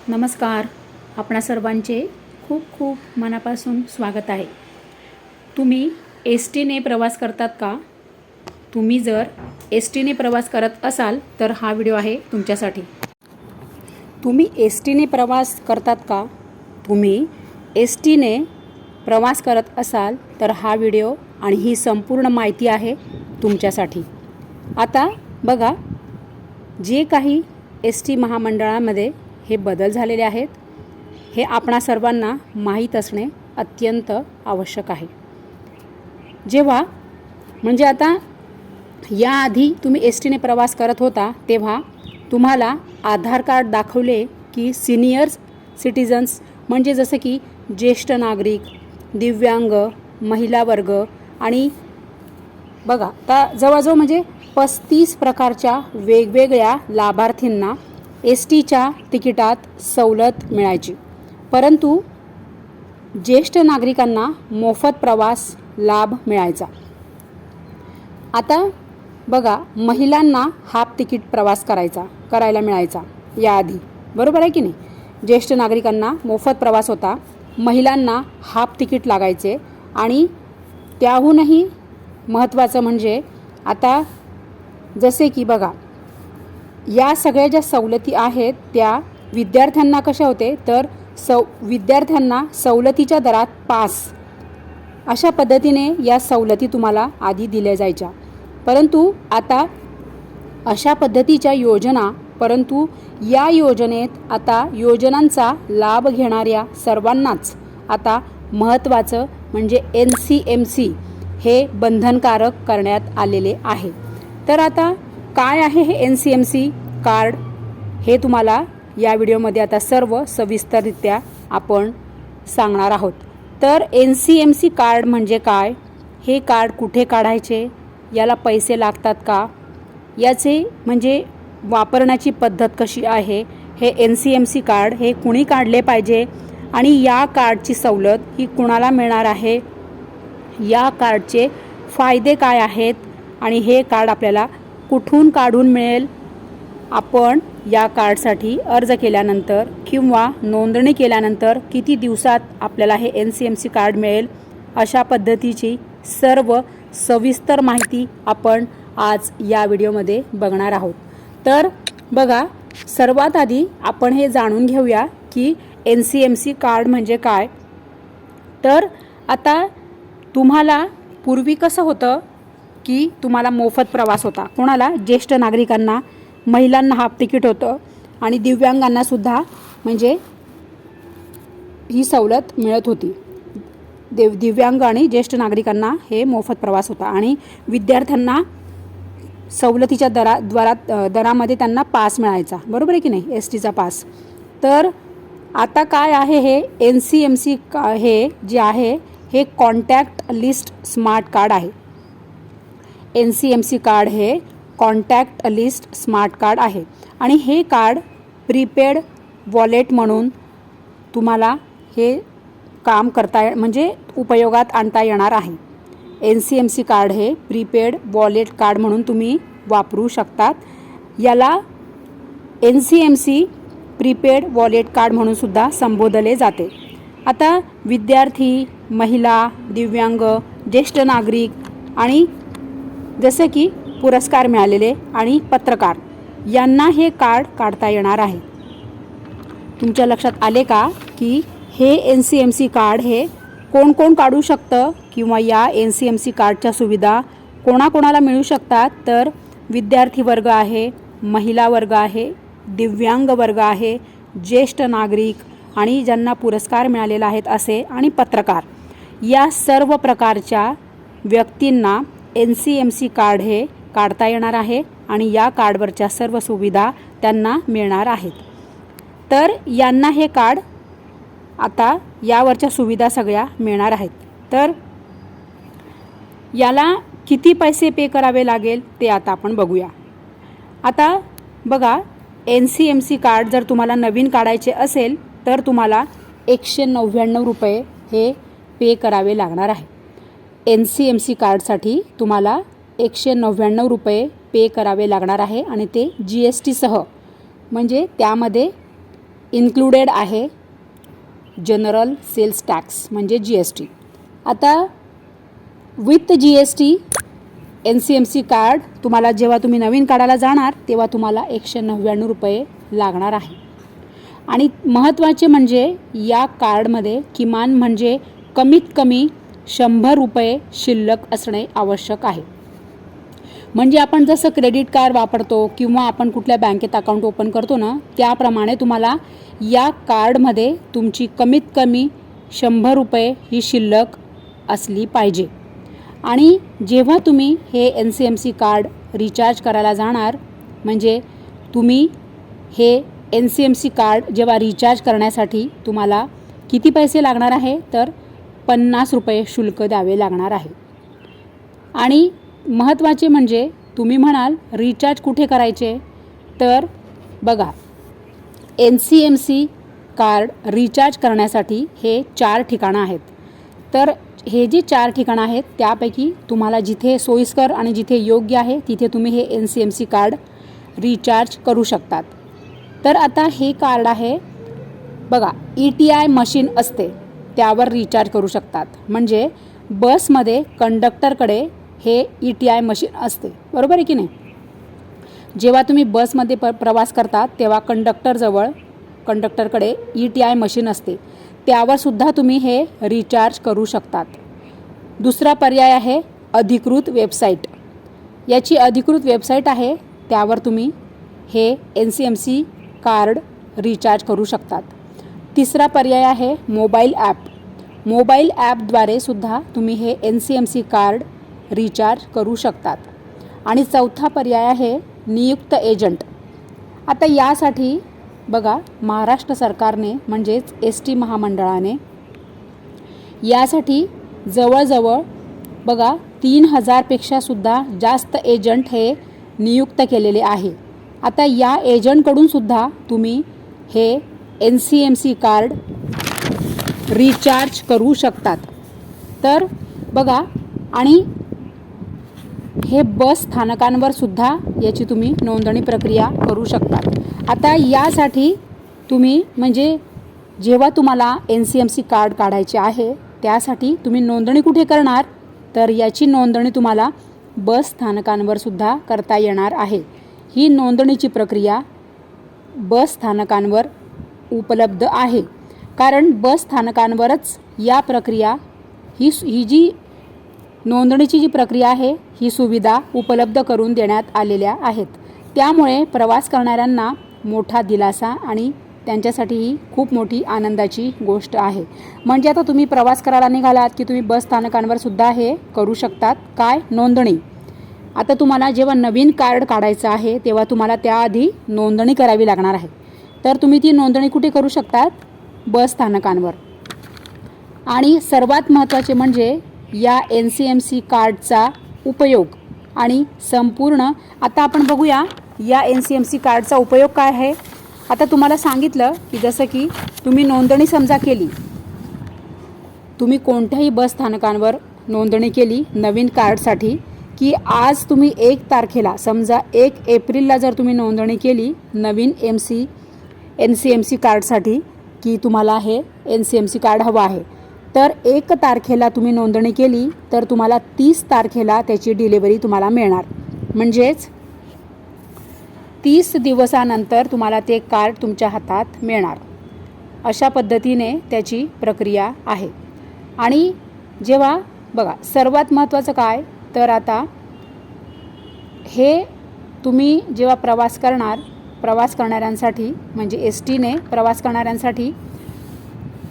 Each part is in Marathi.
नमस्कार. आपणा सर्वांचे खूप खूप मनापासून स्वागत आहे. तुम्ही एस टीने प्रवास करतात का? तुम्ही जर एस टीने प्रवास करत असाल तर हा व्हिडिओ आहे तुमच्यासाठी. तुम्ही एस टीने प्रवास करतात का? तुम्ही एस टीने प्रवास करत असाल तर हा व्हिडिओ आणि ही संपूर्ण माहिती आहे तुमच्यासाठी. आता बघा, जे काही एस टी महामंडळामध्ये हे बदल झालेले आहेत हे आपणा सर्वांना माहीत असणे अत्यंत आवश्यक आहे. जेव्हा म्हणजे आता याआधी तुम्ही एस टीने प्रवास करत होता तेव्हा तुम्हाला आधार कार्ड दाखवले की सिनियर सिटिझन्स म्हणजे जसं की ज्येष्ठ नागरिक, दिव्यांग, महिला वर्ग आणि बघा आता जवळजवळ म्हणजे 35 प्रकारच्या वेगवेगळ्या लाभार्थींना एस टीच्या तिकिटात सवलत मिळायची. परंतु ज्येष्ठ नागरिकांना मोफत प्रवास लाभ मिळायचा. आता बघा, महिलांना हाफ तिकीट प्रवास करायला मिळायचा याआधी, बरोबर आहे की नाही? ज्येष्ठ नागरिकांना मोफत प्रवास होता, महिलांना हाफ तिकीट लागायचे. आणि त्याहूनही महत्त्वाचं म्हणजे आता जसे की बघा, या सगळ्या ज्या सवलती आहेत त्या विद्यार्थ्यांना कशा होते तर विद्यार्थ्यांना सवलतीच्या दरात पास अशा पद्धतीने या सवलती तुम्हाला आधी दिल्या जायच्या. परंतु आता अशा पद्धतीच्या योजना, परंतु या योजनेत आता योजनांचा लाभ घेणाऱ्या सर्वांनाच आता महत्त्वाचं म्हणजे NCMC हे बंधनकारक करण्यात आलेले आहे. तर आता काय आहे हे NCMC कार्ड हे तुम्हाला या व्हिडिओमध्ये आता सर्व सविस्तररित्या आपण सांगणार आहोत. तर NCMC कार्ड म्हणजे काय, हे कार्ड कुठे काढायचे, याला पैसे लागतात का, याचे म्हणजे वापरण्याची पद्धत कशी आहे, हे NCMC कार्ड हे कुणी काढले पाहिजे आणि या कार्डची सवलत ही कुणाला मिळणार आहे, या कार्डचे फायदे काय आहेत आणि हे कार्ड आपल्याला कुठून काढून मिळेल, आपण या कार्डसाठी अर्ज केल्यानंतर किंवा नोंदणी केल्यानंतर किती दिवसात आपल्याला हे NCMC कार्ड मिळेल, अशा पद्धतीची सर्व सविस्तर माहिती आपण आज या व्हिडिओमध्ये बघणार आहोत. तर बघा, सर्वात आधी आपण हे जाणून घेऊया की NCMC कार्ड म्हणजे काय. तर आता तुम्हाला पूर्वी कसं होतं की तुम्हाला मोफत प्रवास होता, कोणाला, ज्येष्ठ नागरिकांना, महिलांना हाफ तिकीट होतं आणि दिव्यांगांनासुद्धा म्हणजे ही सवलत मिळत होती. दिव्यांग आणि ज्येष्ठ नागरिकांना हे मोफत प्रवास होता आणि विद्यार्थ्यांना सवलतीच्या दरामध्ये त्यांना पास मिळायचा, बरोबर आहे की नाही, एस टीचा पास. तर आता काय आहे हे NCMC हे जे आहे हे कॉन्टॅक्ट लिस्ट स्मार्ट कार्ड आहे. NCMC कार्ड हे कॉन्टॅक्ट लिस्ट स्मार्ट कार्ड आहे आणि हे कार्ड प्रीपेड वॉलेट म्हणून तुम्हाला हे काम म्हणजे उपयोगात आणता येणार आहे. NCMC कार्ड हे प्रीपेड वॉलेट कार्ड म्हणून तुम्ही वापरू शकतात. याला NCMC प्रीपेड वॉलेट कार्ड म्हणून सुद्धा संबोधले जाते. आता विद्यार्थी, महिला, दिव्यांग, ज्येष्ठ नागरिक आणि जसे की पुरस्कार मिळालेले आणि पत्रकार यांना हे कार्ड काढता येणार आहे. तुमच्या लक्षात आले का की हे NCMC कार्ड हे कोण कोण काढू शकतं किंवा या NCMC कार्डच्या सुविधा कोणाकोणाला मिळू शकतात. तर विद्यार्थी वर्ग आहे, महिला वर्ग आहे, दिव्यांग वर्ग आहे, ज्येष्ठ नागरिक आणि ज्यांना पुरस्कार मिळालेला आहेत असे आणि पत्रकार, या सर्व प्रकारच्या व्यक्तींना NCMC कार्ड हे काढता येणार आहे आणि या कार्डवरच्या सर्व सुविधा त्यांना मिळणार आहेत. तर यांना हे कार्ड आता यावरच्या सुविधा सगळ्या मिळणार आहेत. तर याला किती पैसे पे करावे लागेल ते आता आपण बघूया. आता बघा, NCMC कार्ड जर तुम्हाला नवीन काढायचे असेल तर तुम्हाला 199 रुपये हे पे करावे लागणार आहे. NCMC कार्डसाठी तुम्हाला 199 रुपये पे करावे लागणार आहे आणि ते GST सह, म्हणजे त्यामध्ये इन्क्लुडेड आहे जनरल सेल्स टॅक्स म्हणजे GST. आता विथ GST NCMC कार्ड तुम्हाला जेव्हा तुम्ही नवीन काढायला जाणार तेव्हा तुम्हाला 199 रुपये लागणार आहे. आणि महत्त्वाचे म्हणजे या कार्डमध्ये किमान म्हणजे कमीत कमी 100 रुपये शिल्लक असणे आवश्यक आहे. म्हणजे आपण जसं क्रेडिट कार्ड वापरतो किंवा आपण कुठल्या बँकेत अकाउंट ओपन करतो ना, त्याप्रमाणे तुम्हाला या कार्डमध्ये तुमची कमीत कमी 100 रुपये ही शिल्लक असली पाहिजे. आणि जेव्हा तुम्ही हे NCMC कार्ड रिचार्ज करायला जाणार, म्हणजे तुम्ही हे NCMC कार्ड जेव्हा रिचार्ज करण्यासाठी तुम्हाला किती पैसे लागणार आहे, तर 50 रुपये शुल्क द्यावे लागणार आहे. आणि महत्त्वाचे म्हणजे तुम्ही म्हणाल रिचार्ज कुठे करायचे, तर बघा NCMC कार्ड रिचार्ज करण्यासाठी हे 4 ठिकाणं आहेत. तर हे जे 4 ठिकाणं आहेत त्यापैकी तुम्हाला जिथे सोयीस्कर आणि जिथे योग्य आहे तिथे तुम्ही हे NCMC कार्ड रिचार्ज करू शकतात. तर आता हे कार्ड आहे बघा, ETI मशीन असते त्यावर रिचार्ज करू शकतात. म्हणजे बसमध्ये कंडक्टरकडे हे ETI मशीन असते, बरोबर आहे की नाही. जेव्हा तुम्ही बसमध्ये प्रवास करतात तेव्हा कंडक्टरकडे ETI मशीन असते, त्यावर सुद्धा तुम्ही हे रिचार्ज करू शकतात. दुसरा पर्याय आहे अधिकृत वेबसाईट. याची अधिकृत वेबसाईट आहे, त्यावर तुम्ही हे NCMC कार्ड रिचार्ज करू शकतात. तिसरा पर्याय आहे मोबाईल ॲप. मोबाईल ॲपद्वारे सुद्धा तुम्ही हे NCMC कार्ड रिचार्ज करू शकतात. आणि चौथा पर्याय आहे नियुक्त एजंट. आता यासाठी बघा महाराष्ट्र सरकारने म्हणजेच ST महामंडळाने यासाठी जवळजवळ बघा 3000पेक्षा सुद्धा जास्त एजंट हे नियुक्त केलेले आहे. आता या एजंटकडून सुद्धा तुम्ही हे NCMC कार्ड रिचार्ज करू शकतात. तर बघा, आणि हे बस स्थानकांवर सुद्धा याची तुम्ही नोंदणी प्रक्रिया करू शकता. आता यासाठी तुम्ही म्हणजे जेव्हा तुम्हाला NCMC कार्ड काढायचे आहे त्यासाठी तुम्ही नोंदणी कुठे करणार, तर याची नोंदणी तुम्हाला बस स्थानकांवर सुद्धा करता येणार आहे. ही नोंदणीची प्रक्रिया बस स्थानकांवर उपलब्ध आहे, कारण बस स्थानकांवरच या प्रक्रिया ही जी नोंदणीची जी प्रक्रिया आहे ही सुविधा उपलब्ध करून देण्यात आलेल्या आहेत. त्यामुळे प्रवास करणाऱ्यांना मोठा दिलासा आणि त्यांच्यासाठी ही खूप मोठी आनंदाची गोष्ट आहे. म्हणजे आता तुम्ही प्रवास करायला निघालात की तुम्ही बस स्थानकांवर सुद्धा हे करू शकतात. काय, नोंदणी. आता तुम्हाला जेव्हा नवीन कार्ड काढायचं आहे तेव्हा तुम्हाला त्याआधी नोंदणी करावी लागणार आहे. तर तुम्ही ती नोंदणी कुठे करू शकतात, बस स्थानकांवर. आणि सर्वात महत्त्वाचे म्हणजे या NCMC कार्डचा उपयोग आणि संपूर्ण, आता आपण बघूया या NCMC कार्डचा उपयोग काय आहे. आता तुम्हाला सांगितलं की जसं की तुम्ही नोंदणी समजा केली, तुम्ही कोणत्याही बस स्थानकांवर नोंदणी केली नवीन कार्डसाठी, की आज तुम्ही 1 तारखेला समजा 1 एप्रिलला जर तुम्ही नोंदणी केली नवीन NCMC कार्डसाठी की तुम्हाला हे NCMC कार्ड हवं आहे, तर 1 तारखेला तुम्ही नोंदणी केली तर तुम्हाला 30 तारखेला त्याची डिलिव्हरी तुम्हाला मिळणार. म्हणजेच 30 दिवसानंतर तुम्हाला ते कार्ड तुमच्या हातात मिळणार. अशा पद्धतीने त्याची प्रक्रिया आहे. आणि जेव्हा बघा सर्वात महत्त्वाचं काय, तर आता हे तुम्ही जेव्हा प्रवास करणाऱ्यांसाठी म्हणजे STने प्रवास करणाऱ्यांसाठी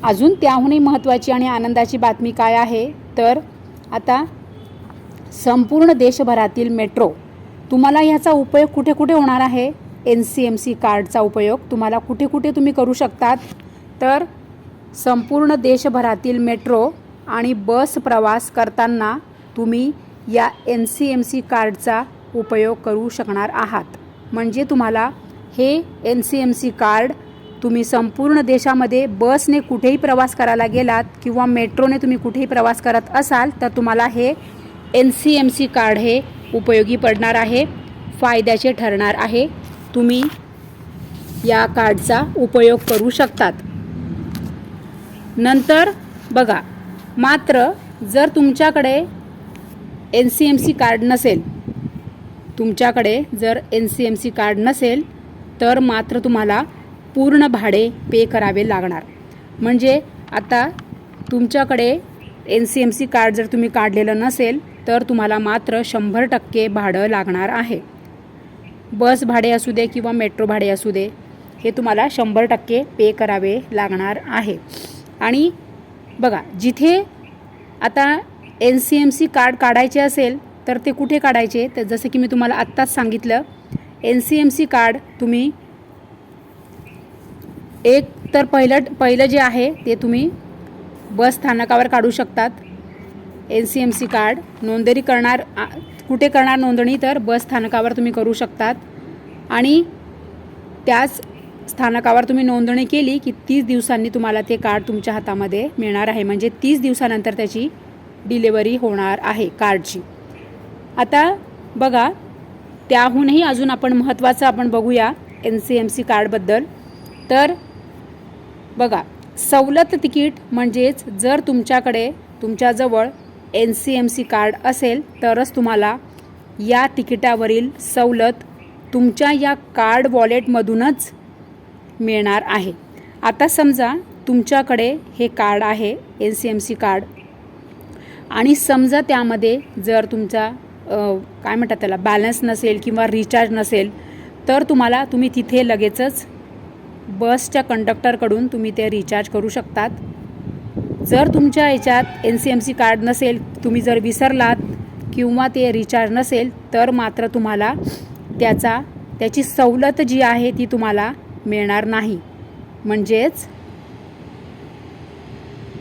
अजून त्याहूनही महत्त्वाची आणि आनंदाची बातमी काय आहे, तर आता संपूर्ण देशभरातील मेट्रो, तुम्हाला ह्याचा उपयोग कुठे कुठे होणार आहे, NCMC कार्डचा उपयोग तुम्हाला कुठे कुठे तुम्ही करू शकतात, तर संपूर्ण देशभरातील मेट्रो आणि बस प्रवास करताना तुम्ही या NCMC कार्डचा उपयोग करू शकणार आहात. म्हणजे तुम्हाला हे NCMC कार्ड तुम्ही संपूर्ण देशामध्ये बसने कुठेही प्रवास करायला गेलात किंवा मेट्रोने तुम्ही कुठेही प्रवास करत असाल तर तुम्हाला हे NCMC कार्ड हे उपयोगी पडणार आहे, फायद्याचे ठरणार आहे. तुम्ही या कार्डचा उपयोग करू शकतात. नंतर बघा, मात्र जर तुमच्याकडे NCMC कार्ड नसेल, NCMC कार्ड नसेल तर मात्र तुम्हाला पूर्ण भाडे पे करावे लागणार. म्हणजे आता तुमच्याकडे NCMC कार्ड जर तुम्ही काढलेलं नसेल तर तुम्हाला मात्र 100% भाडं लागणार आहे. बस भाडे असू दे किंवा मेट्रो भाडे असू दे, हे तुम्हाला 100% पे करावे लागणार आहे. आणि बघा, जिथे आता NCMC कार्ड काढायचे असेल तर ते कुठे काढायचे, तर जसं की मी तुम्हाला आत्ताच सांगितलं, NCMC कार्ड तुम्ही एक तर पहिलं जे आहे ते तुम्ही बस स्थानकावर काढू शकतात. NCMC कार्ड नोंदणी कुठे करणार नोंदणी, तर बस स्थानकावर तुम्ही करू शकतात. आणि त्याच स्थानकावर तुम्ही नोंदणी केली की 30 दिवसांनी तुम्हाला ते कार्ड तुमच्या हातामध्ये मिळणार आहे. म्हणजे 30 दिवसानंतर त्याची डिलिव्हरी होणार आहे कार्डची. आता बघा, त्याहूनही अजून आपण महत्त्वाचं आपण बघूया NCMC कार्डबद्दल. तर बघा, सवलत तिकीट म्हणजेच जर तुमच्याजवळ NCMC कार्ड असेल तरच तुम्हाला या तिकिटावरील सवलत तुमच्या या कार्ड वॉलेटमधूनच मिळणार आहे. आता समजा तुमच्याकडे हे कार्ड आहे NCMC कार्ड, आणि समजा त्यामध्ये जर तुमचा काय म्हणतात त्याला बॅलन्स नसेल किंवा रिचार्ज नसेल, तर तुम्ही तिथे लगेचच बसच्या कंडक्टरकडून तुम्ही ते रिचार्ज करू शकतात. जर तुमच्या याच्यात NCMC कार्ड नसेल, तुम्ही जर विसरलात किंवा ते रिचार्ज नसेल, तर मात्र तुम्हाला त्याची सवलत जी आहे ती तुम्हाला मिळणार नाही. म्हणजेच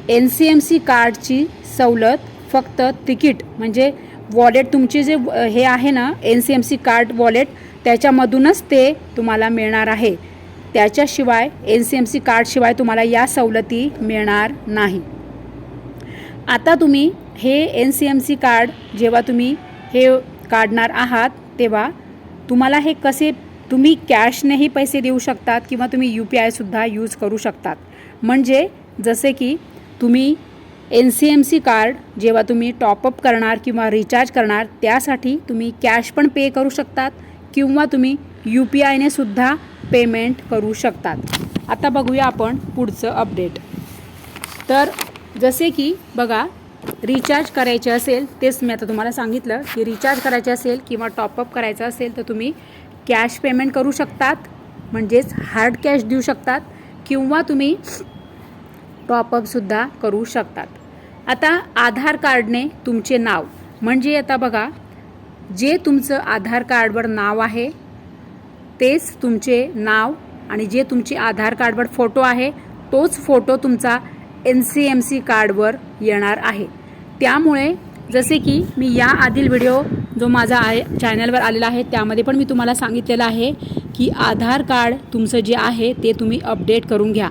NCMC कार्डची सवलत फक्त तिकीट म्हणजे वॉलेट तुमचे जे हे आहे ना NCMC कार्ड वॉलेट, त्याच्यामधूनच ते तुम्हाला मिळणार आहे. त्याच्याशिवाय NCMC कार्डशिवाय तुम्हाला या सवलती मिळणार नाही. आता तुम्ही हे NCMC कार्ड जेव्हा तुम्ही हे काढणार आहात तेव्हा तुम्हाला हे तुम्ही कॅशनेही पैसे देऊ शकतात किंवा तुम्ही UPIसुद्धा यूज करू शकतात. म्हणजे जसे की तुम्ही NCMC कार्ड जेव्हा तुम्ही टॉपअप करणार किंवा रिचार्ज करणार त्यासाठी तुम्ही कॅश पण पे करू शकतात किंवा तुम्ही UPIने सुद्धा पेमेंट करू शकतात. आता बघूया आपण पुढचं अपडेट. तर जसे की बघा, रिचार्ज करायचे असेल, तेच मी आता तुम्हाला सांगितलं की रिचार्ज करायचे असेल किंवा टॉपअप करायचं असेल तर तुम्ही कॅश पेमेंट करू शकतात, म्हणजेच हार्ड कॅश देऊ शकतात किंवा तुम्ही टॉपअपसुद्धा करू शकतात. आता आधार कार्डने तुमचे नाव, म्हणजे आता बघा, जे तुमचं आधार कार्डवर नाव आहे तेच तुमचे नाव, आणि जे तुमचे आधार कार्डवर फोटो आहे तोच फोटो तुमचा NCMC कार्डवर येणार आहे. त्यामुळे जसे की मी या आधील व्हिडिओ जो माझा चॅनलवर आलेला आहे त्यामध्ये पण मी तुम्हाला सांगितलेलं आहे की आधार कार्ड तुमचं जे आहे ते तुम्ही अपडेट करून घ्या.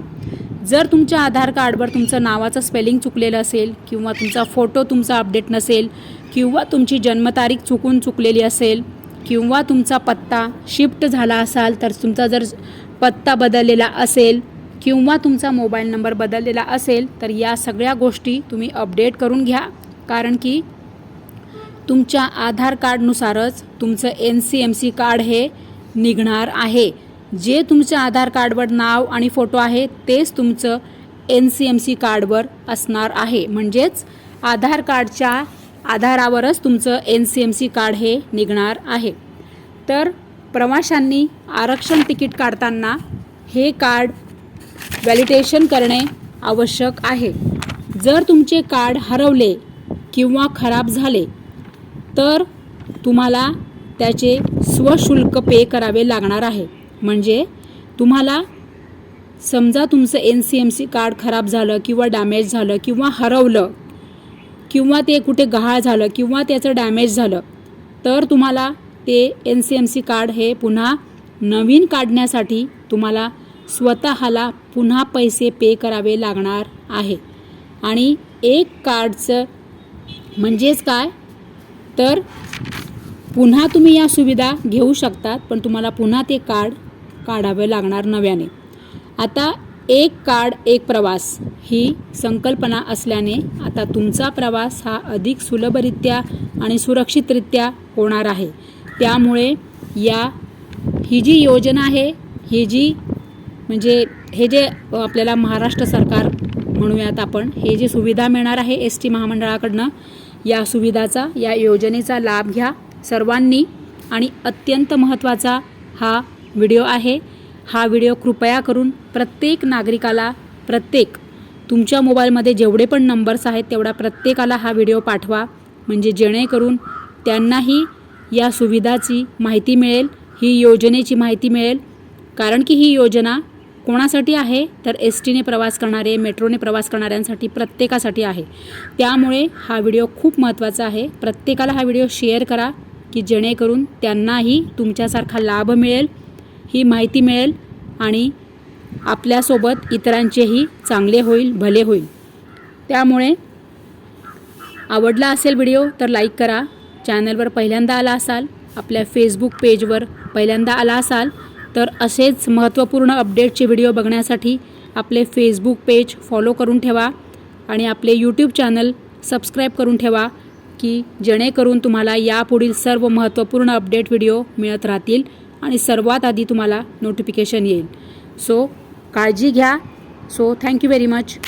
जर तुमच्या आधार कार्डवर तुमचं नावाचं स्पेलिंग चुकलेलं असेल किंवा तुमचा फोटो तुमचा अपडेट नसेल किंवा तुमची जन्मतारीख चुकलेली असेल किंवा तुमचा पत्ता शिफ्ट झाला असाल, तर तुमचा जर पत्ता बदललेला असेल किंवा तुमचा मोबाईल नंबर बदललेला असेल, तर या सगळ्या गोष्टी तुम्ही अपडेट करून घ्या. कारण की तुमच्या आधार कार्डनुसारच तुमचं NCMC कार्ड हे निघणार आहे. जे तुमच्या आधार कार्डवर नाव आणि फोटो आहे तेच तुमचं NCMC कार्डवर असणार आहे. म्हणजेच आधार कार्डच्या आधारावरच तुमचं NCMC कार्ड हे निघणार आहे. तर प्रवाशांनी आरक्षण तिकीट काढताना हे कार्ड व्हॅलिडेशन करणे आवश्यक आहे. जर तुमचे कार्ड हरवले किंवा खराब झाले तर तुम्हाला त्याचे स्वशुल्क पे करावे लागणार आहे. म्हणजे तुम्हाला समजा तुमचं NCMC कार्ड खराब झालं किंवा डॅमेज झालं किंवा हरवलं किंवा ते कुठे गहाळ झालं किंवा त्याचं डॅमेज झालं, तर तुम्हाला ते NCMC कार्ड हे पुन्हा नवीन काढण्यासाठी तुम्हाला स्वतःला पुन्हा पैसे पे करावे लागणार आहे. आणि एक कार्डचं म्हणजेच काय, तर पुन्हा तुम्ही या सुविधा घेऊ शकतात, पण तुम्हाला पुन्हा ते कार्ड काढावे लागणार नव्याने. आता एक कार्ड एक प्रवास ही संकल्पना असल्याने आता तुमचा प्रवास हा अधिक सुलभरित्या आणि सुरक्षितरित्या होणार आहे. त्यामुळे ही जी योजना आहे, हे जे आपल्याला महाराष्ट्र सरकार म्हणूयात आपण, हे जी सुविधा मिळणार आहे एस टी महामंडळाकडनं, या योजनेचा लाभ घ्या सर्वांनी. आणि अत्यंत महत्त्वाचा हा व्हिडिओ आहे. हा व्हिडिओ कृपया करून प्रत्येक नागरिकाला, तुमच्या मोबाईलमध्ये जेवढे पण नंबर्स आहेत तेवढा प्रत्येकाला हा व्हिडिओ पाठवा, म्हणजे जेणेकरून त्यांनाही या सुविधाची माहिती मिळेल, ही योजनेची माहिती मिळेल. कारण की ही योजना कोणासाठी आहे तर एस टीने प्रवास करणारे, मेट्रोने प्रवास करणाऱ्यांसाठी, प्रत्येकासाठी आहे. त्यामुळे हा व्हिडिओ खूप महत्त्वाचा आहे. प्रत्येकाला हा व्हिडिओ शेअर करा की जेणेकरून त्यांनाही तुमच्यासारखा लाभ मिळेल, ही माहिती मिळेल आणि आपल्यासोबत इतरांचेही चांगले होईल, भले होईल. त्यामुळे आवडला असेल व्हिडिओ तर लाईक करा. चॅनलवर पहिल्यांदा आला असाल, आपल्या फेसबुक पेजवर पहिल्यांदा आला असाल तर असेच महत्त्वपूर्ण अपडेटचे व्हिडिओ बघण्यासाठी आपले फेसबुक पेज फॉलो करून ठेवा आणि आपले यूट्यूब चॅनल सबस्क्राईब करून ठेवा की जेणेकरून तुम्हाला यापुढील सर्व महत्त्वपूर्ण अपडेट व्हिडिओ मिळत राहतील आणि सर्वात आधी तुम्हाला नोटिफिकेशन येईल. सो काळजी घ्या. So thank you very much.